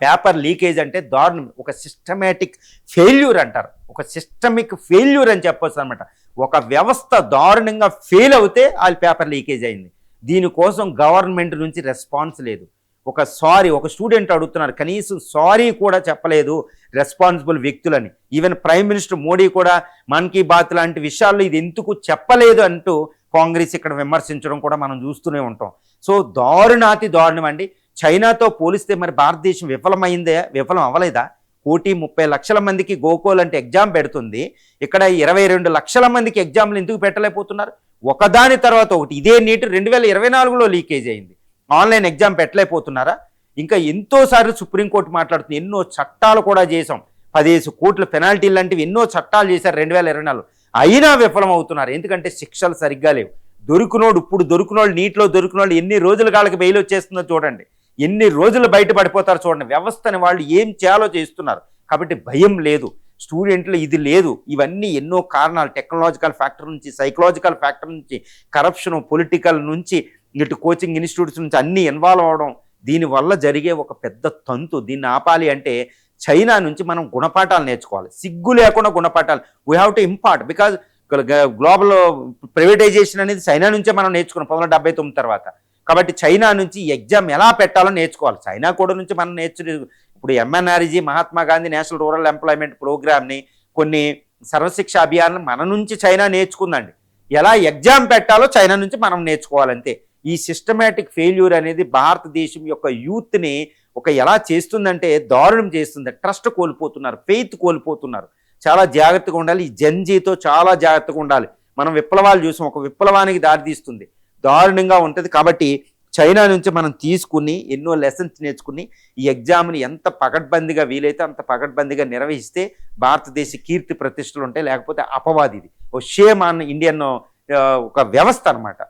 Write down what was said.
Paper leakage అంటే దారుణం, ఒక సిస్టమేటిక్ ఫెయిల్యూర్ అంటారు, ఒక సిస్టమిక్ ఫెయిల్యూర్ అని చెప్పొచ్చు అనమాట. ఒక వ్యవస్థ దారుణంగా ఫెయిల్ అవుతే ఆ పేపర్ లీకేజ్ అయింది. దీనికోసం గవర్నమెంట్ నుంచి రెస్పాన్స్ లేదు. ఒక స్టూడెంట్ అడుగుతున్నారు, కనీసం సారీ కూడా చెప్పలేదు రెస్పాన్సిబుల్ వ్యక్తులని. ఈవెన్ ప్రైమ్ మినిస్టర్ మోడీ కూడా మన్ కీ బాత్ లాంటి విషయాల్లో ఇది ఎందుకు చెప్పలేదు అంటూ కాంగ్రెస్ ఇక్కడ విమర్శించడం కూడా మనం చూస్తూనే ఉంటాం. సో దారుణాతి దారుణం అండి. చైనాతో పోలిస్తే మరి భారతదేశం విఫలం అవ్వలేదా? 1,30,00,000 మందికి గోకుల్ అంటే ఎగ్జామ్ పెడుతుంది, ఇక్కడ 22 లక్షల మందికి ఎగ్జామ్లు ఎందుకు పెట్టలేకపోతున్నారు? ఒకదాని తర్వాత ఒకటి. ఇదే నీట్ 2024లో లీకేజ్ అయింది, ఆన్లైన్ ఎగ్జామ్ పెట్టలేకపోతున్నారా? ఇంకా ఎంతోసార్లు సుప్రీంకోర్టు మాట్లాడుతుంది, ఎన్నో చట్టాలు కూడా చేసాం, 15 కోట్ల పెనాల్టీలు లాంటివి ఎన్నో చట్టాలు చేశారు 2024, అయినా విఫలం అవుతున్నారు. ఎందుకంటే శిక్షలు సరిగ్గా లేవు. ఇప్పుడు దొరికినోళ్ళు నీటిలో దొరికినోళ్ళు ఎన్ని రోజుల కాళ్ళకి బెయిల్ వచ్చేస్తుందో చూడండి, ఎన్ని రోజులు బయటపడిపోతారో చూడండి. వ్యవస్థని వాళ్ళు ఏం చేయాలో చేస్తున్నారు. కాబట్టి భయం లేదు, స్టూడెంట్లు ఇది లేదు. ఇవన్నీ ఎన్నో కారణాలు, టెక్నాలజికల్ ఫ్యాక్టర్ నుంచి, సైకలాజికల్ ఫ్యాక్టర్ నుంచి, కరప్షన్, పొలిటికల్ నుంచి, ఇటు కోచింగ్ ఇన్స్టిట్యూట్స్ నుంచి అన్నీ ఇన్వాల్వ్ అవడం, దీనివల్ల జరిగే ఒక పెద్ద తంతు. దీన్ని ఆపాలి అంటే చైనా నుంచి మనం గుణపాఠాలు నేర్చుకోవాలి, సిగ్గు లేకుండా గుణపాఠాలు. We have to impart, because global privatization అనేది చైనా నుంచే మనం నేర్చుకున్నాం 1979 తర్వాత. కాబట్టి చైనా నుంచి ఎగ్జామ్ ఎలా పెట్టాలో నేర్చుకోవాలి. చైనా కూడా నుంచి మనం ఇప్పుడు MNRG, Mahatma Gandhi national rural employment ప్రోగ్రామ్ని, కొన్ని సర్వశిక్ష అభియాన్ని మన నుంచి చైనా నేర్చుకుందండి. ఎలా ఎగ్జామ్ పెట్టాలో చైనా నుంచి మనం నేర్చుకోవాలంతే. ఈ సిస్టమేటిక్ ఫెయిల్యూర్ అనేది భారతదేశం యొక్క యూత్ని ఎలా చేస్తుందంటే దారుణం చేస్తుంది. ట్రస్ట్ కోల్పోతున్నారు, ఫెయిత్ కోల్పోతున్నారు. చాలా జాగ్రత్తగా ఉండాలి. ఈ జెన్జీతో చాలా జాగ్రత్తగా ఉండాలి. మనం విప్లవాలు చూసాం, ఒక విప్లవానికి దారితీస్తుంది, దారుణంగా ఉంటుంది. కాబట్టి చైనా నుంచి మనం తీసుకుని ఎన్నో లెసన్స్ నేర్చుకుని ఈ ఎగ్జామ్ని ఎంత పకడ్బందీగా వీలైతే అంత పకడ్బందీగా నిర్వహిస్తే భారతదేశ కీర్తి ప్రతిష్టలు ఉంటాయి. లేకపోతే అపవాది, ఇది ఓ షేమ్ ఆన్ ఇండియన్ ఒక వ్యవస్థ అనమాట.